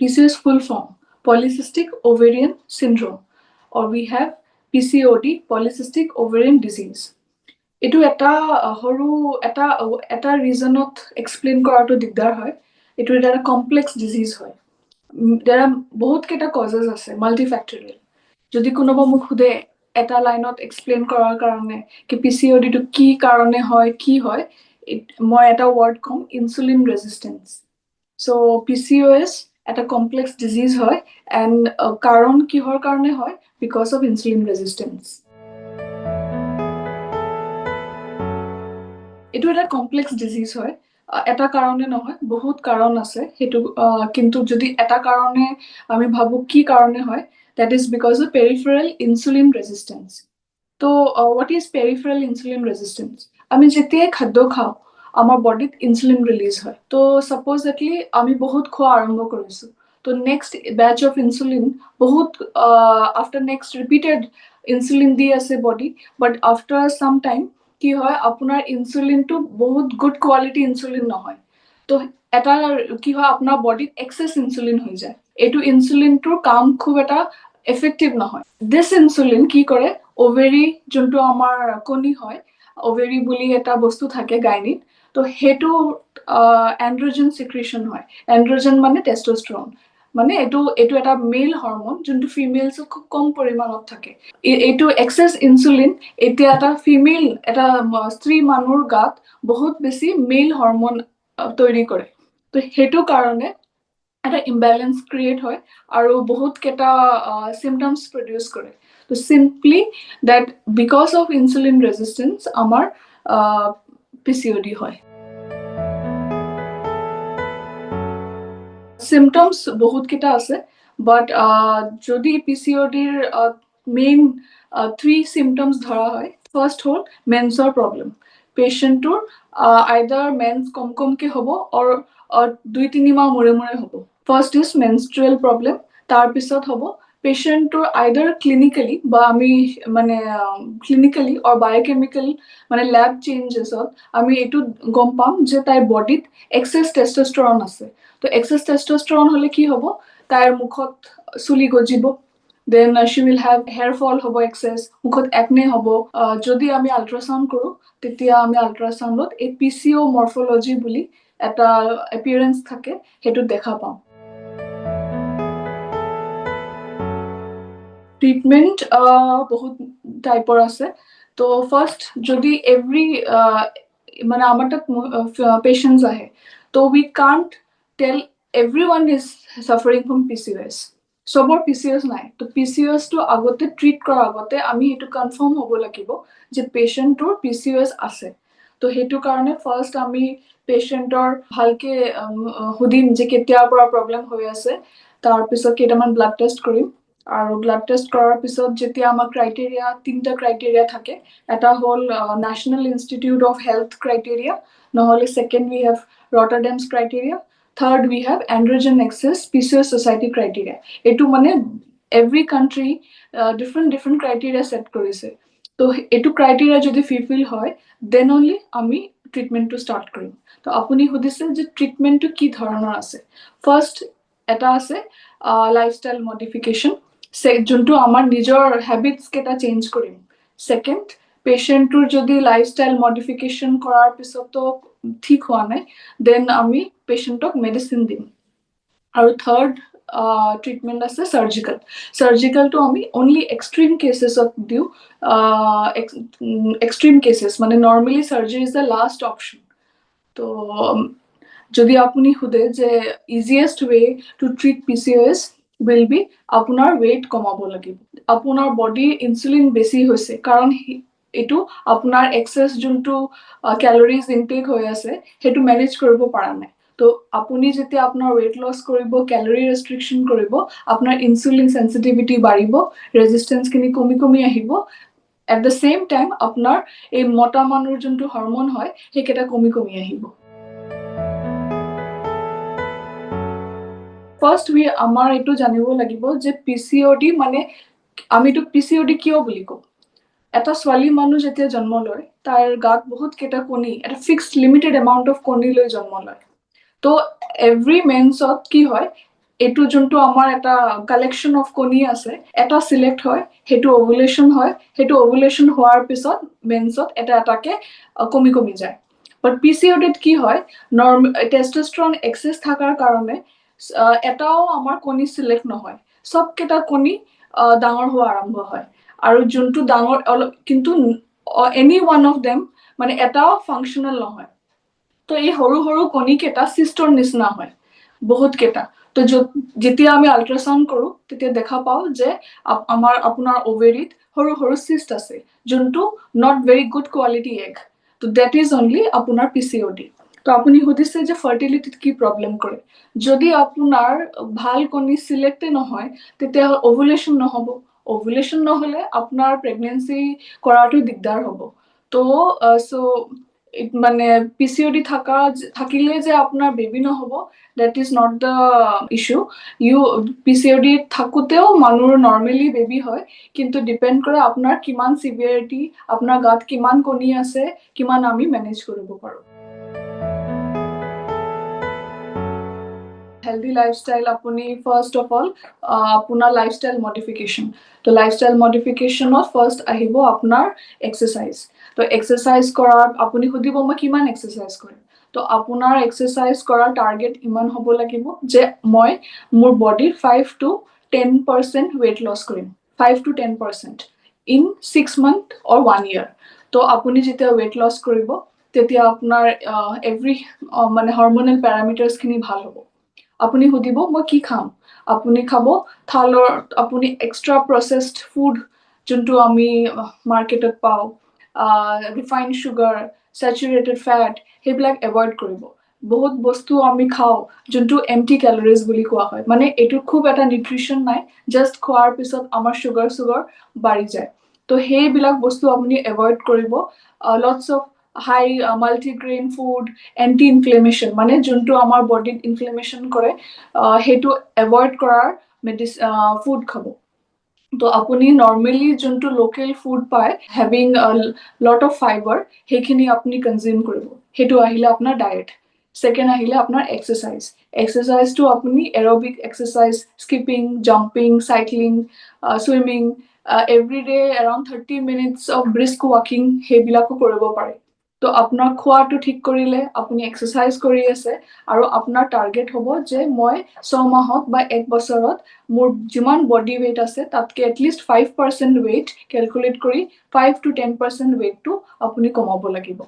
PCOS full form, polycystic ovarian syndrome, or we have PCOD, polycystic ovarian disease. এইটো এটা সৰু এটা ৰিজনত explain কৰাটো দিগদাৰ হয়। এইটো এটা কমপ্লেক্স ডিজিজ হয়। দেৰ আৰ বহুত কেইটা কজেছ আছে, মাল্টিফেক্টৰিয়েল। যদি কোনোবা মোক সোধে এটা লাইনত এক্সপ্লেইন কৰাৰ কাৰণে কি পিচিঅডিটো কি কাৰণে হয়, কি হয়, মই এটা ৱৰ্ড কম, ইনচুলিন ৰেজিষ্টেন্স। চ' PCOS এটা কমপ্লেক্স ডিজিজ হয়, এণ্ড কাৰণ কিহৰ কাৰণে হয়, বিকজ অফ ইনচুলিন ৰেজিষ্টেন্স। এইটো এটা কমপ্লেক্স ডিজিজ হয়। এটা কাৰণে নহয়, বহুত কাৰণ আছে সেইটো, কিন্তু যদি এটা কাৰণে আমি ভাবো কি কাৰণে হয়, that is because of peripheral insulin resistance. তো what is peripheral insulin resistance? আমি যেতিয়াই খাদ্য খাওঁ আমাৰ বডিত ইনসুলিন ৰিলিজ হয়। তো সাপোজলি আমি বহুত খোৱা আৰম্ভ কৰিছো, তো নেক্সট ব্যাচ অফ ইনসুলিন বহুত আফটাৰ নেক্সট ৰিপিটেড ইনসুলিন দি আছে বডি, বাট আফটাৰ সাম টাইম কি হয়, আপোনাৰ ইনসুলিনটো বহুত গুড কোৱালিটি ইনসুলিন নহয়। তো এটা কি হয়, আপোনাৰ বডিত এক্সেস ইনসুলিন হৈ যায়। এইটো ইনসুলিনটোৰ কাম খুব এটা এফেক্টিভ নহয়। দিস ইনসুলিন কি কৰে, ওভেৰি যোনটো আমাৰ কণী হয়, ওভেৰি বুলি এটা বস্তু থাকে গাইনিত, তো সেইটো এন্ড্ৰোজেন সিক্ৰেশন হয়। এন্ড্ৰোজেন মানে টেস্টোস্টেৰন, মানে এইটো এটা মেল হৰমন যোনটো ফিমেলছত খুব কম পৰিমাণত থাকে। এইটো এক্সেস ইনসুলিন এতিয়া এটা ফিমেল, এটা স্ত্ৰী মানুহৰ গাত বহুত বেছি মেল হৰমন তৈৰি কৰে। তো সেইটো কাৰণে এটা ইম্বেলেন্স ক্ৰিয়েট হয় আৰু বহুত কেইটা সিমটমস প্ৰডিউস কৰে। তো simply that because of insulin resistance আমাৰ পিচিঅডি হয়। সিমটমস বহুত কেইটা আছে, বাট যদি পিচিঅডিৰ মেইন 3 সিমটমস ধৰা হয়, ফাৰ্স্ট হল মেন্সৰ প্ৰবলেম। পেশেন্টৰ আইদাৰ মেন্স কমকে হ'ব অৰ 2-3 মাহ মূৰে মূৰে হ'ব। First is menstrual problem. তাৰ পিছত হ'ব পেশেন্টৰ আইদাৰ ক্লিনিক্যালি বা আমি মানে ক্লিনিক্যালি অৰ বায়োকেমিক্যাল মানে ল্যাব চেঞ্জেছত আমি এইটো গম পাম যে তাইৰ বডিত এক্সেস টেস্টোস্টেৰন আছে। তো এক্সেস টেস্টোস্টেৰন হলে কি হব, তাইৰ মুখত চুলি গজিব, then she will have hair fall হব এক্সেস, মুখত একনে হব। যদি আমি আল্ট্ৰাসাউন্ড কৰো তেতিয়া আমি আল্ট্ৰাসাউন্ডত এই পিচিও মৰ্ফোলজি বুলি এটা এপিয়াৰেন্স থাকে, সেইটো দেখা পাওঁ। ট্ৰিটমেন্ট বহুত টাইপৰ আছে। তো ফার্স্ট যদি এভরি মানে আমার তাত পেশেন্টস আহে, তো উই কান্ট টেল everyone is suffering from PCOS. সবৰ PCOS নাই। তো PCOS টো আগতে ট্ৰিট কৰাৰ আগতে আমি এটো কনফাৰ্ম হ'ব লাগিব যে পেশেন্টৰ PCOS আছে। তো হেতু কাৰণে ফাৰ্স্ট আমি পেশেন্টৰ ভালকে হুদিম যে কেতিয়াৰ পৰা প্ৰবলেম হৈ আছে, তাৰ পিছত কেইটামান ব্লাড টেষ্ট কৰিম। আৰু ব্লাড টেষ্ট কৰাৰ পিছত যেতিয়া আমাৰ ক্ৰাইটেৰিয়া 3টা ক্ৰাইটেৰিয়া থাকে, এটা হ'ল national institute of health criteria, নহলে second we have Rotterdam's criteria, third we have androgen excess PCOS society criteria. এইটো মানে every country different criteria set কৰিছে। তো এইটো ক্ৰাইটেৰিয়া যদি ফুলফিল হয়, দেন অনলি আমি ট্ৰিটমেন্টটো স্টাৰ্ট কৰিম। তো আপুনি সুধিছে যে ট্ৰিটমেন্টটো কি ধৰণৰ আছে। ফাৰ্স্ট এটা আছে লাইফস্টাইল মডিফিকেশন, যোনটো আমাৰ নিজৰ হ্যাবিটস কেটা চেঞ্জ কৰিম। সেকেন্ড, পেশেন্টৰ যদি লাইফস্টাইল মডিফিকেশন কৰাৰ পিছতো ঠিক হোৱা নাই, দেন আমি পেশেন্টক মেডিসিন দিম। আৰু থার্ড ট্রিটমেন্ট আছে সার্জিক্যাল। সার্জিক্যালটো আমি অনলি এক্সট্রিম কেসেছত দিও। এক্সট্রিম কেসেস মানে normally surgery is the last option. তো যদি আপুনি সুধে যে easiest way to treat PCOS will be আপোনাৰ weight কমাব লাগিব। আপোনাৰ বডি ইনসুলিন বেছি হৈছে কাৰণ এইটো আপোনাৰ এক্সেস যোনটো ক্যালোৰিজ ইনটেক হৈ আছে সেইটো মেনেজ কৰিব পৰা নাই। তো আপুনি যেতিয়া আপোনাৰ weight loss কৰিব, ক্যালোৰি ৰেস্ট্ৰিকশন কৰিব, আপোনাৰ ইনসুলিন সেনসিটিভিটি বাঢ়িব, ৰেজিস্টেন্স খিনি কমি আহিব। এট দ্য সেম টাইম আপোনাৰ এই মোটা মানুহৰ যোনটো হৰমন হয় সেইকেইটা কমি আহিব। ফাৰ্স্ট উই আমাৰ এইটো জানিব লাগিব যে পিচিঅডি মানে আমিতো পিচিঅডি কিয় বুলি কওঁ। এটা ছোৱালী মানুহ যেতিয়া জন্ম লয়, তাইৰ গাত বহুত কেইটা কণী, এটা ফিক্সড লিমিটেড এমাউন্ট অফ কণী লৈ জন্ম লয়। তো এভরি মেন্সত কি হয়, এইটো যোনটো আমাৰ এটা কালেকশ্যন অফ কণী আছে এটা সিলেক্ট হয় হেতু ওভুলেশন হয় হেতু ওভুলেশন হোৱাৰ পিছত মেন্সত এটা এটাকে কমি কমি যায় বাট পিসিওডিত কি হয় টেস্টোস্টেরন এক্সেস থাকাৰ কাৰণে এটাও আমাৰ কণী সিলেক্ট নহয় সব কেটা কণী ডাঙৰ হোৱা আৰম্ভ হয় আৰু যোনটো ডাঙৰ কিন্তু এনি ওয়ান অফ দেম মানে এটাও ফাংশনাল নহয় তো এই সৰু সৰু কণী কেটা সিস্টৰ নিচিনা হয় বহুত কেটা তো যেতিয়া আমি আল্ট্ৰাসাউন্ড কৰো তেতিয়া দেখা পাও যে আমাৰ আপোনাৰ ওভেৰিত সৰু সৰু সিস্ট আছে যোনটো not very good quality egg তো দ্যাট ইজ অনলি আপোনাৰ পিসিওডি তো আপুনি সুধিছে যে ফাৰ্টিলিটিত কি প্ৰবলেম কৰে যদি আপোনাৰ ভাল কণী সিলেক্ট নহয় তেতিয়া ওভুলেশন নহব ওভুলেশন নহলে আপোনাৰ প্ৰেগন্যান্সি কৰাটো দিগদাৰ হ'ব তো সো মানে পিসিওডি থাকিলে যে আপোনাৰ বেবি নহব that is not the issue PCOD থাকুতেও মানুহৰ নৰমালি বেবি হয় কিন্তু ডিপেন্ড কৰে আপোনাৰ কিমান সিভিয়াৰিটি আপোনাৰ গাত কিমান কণী আছে কিমান আমি মেনেজ কৰিব পাৰো healthy lifestyle apuni first of all apuna lifestyle modification to lifestyle modification of first ahibo apnar exercise to exercise korar apuni hudibo ma kiman exercise korim to apunar exercise korar target iman hobo lagibo je moi mur body 5 to 10% weight loss korim 5 to 10% in 6 months or 1 year to apuni jetia weight loss koribo tetia apnar every mane hormonal parameters khini bhal hobo আপুনি হুদিব মই কি খাম আপুনি খাব থালৰ আপুনি extra প্ৰসেসড food যোনটো আমি মাৰ্কেটত পাও ৰিফাইন্ড সুগাৰ স্যাচুৰেটেড ফ্যাট হেবিলাক এভয়েড কৰিব বহুত বস্তু আমি খাও যোনটো এমটি ক্যালোৰিজ বুলি কোৱা হয় মানে এটো খুব এটা নিউট্ৰিশন নাই জাস্ট খোৱাৰ পিছত আমাৰ সুগাৰ বাঢ়ি যায় তো হেবিলাক বস্তু আপুনি এভয়েড কৰিব lots of high multigrain food anti-inflammation মানে যোনটো আমাৰ বডিত ইনফ্লেমেশন কৰে হেতু এভয়েড কৰাৰ ফুড খাব তো আপুনি নরমালি যোনটো লোকাল ফুড পায় হ্যাভিং লট অফ ফাইবার হেখিনি আপনি কনজিউম কৰিব হেতু আহিলে আপোনাৰ ডায়েট সেকেন্ড আহিলে আপোনাৰ এক্সারসাইজ তো আপুনি aerobic exercise skipping jumping cycling swimming every day around 30 minutes of brisk walking হেবিলাকো কৰিব পাৰে তো আপোনাৰ খোৱাটো ঠিক কৰিলে আপুনি এক্সাৰসাইজ কৰি আছে আৰু আপোনাৰ টাৰ্গেট হ'ব যে মই 6 মাহত বা 1 বছৰত মোৰ যিমান বডি weight আছে তাতকে at least 5% weight ক্যালকুলেট কৰি 5 to 10% weight টো আপুনি কমাব লাগিব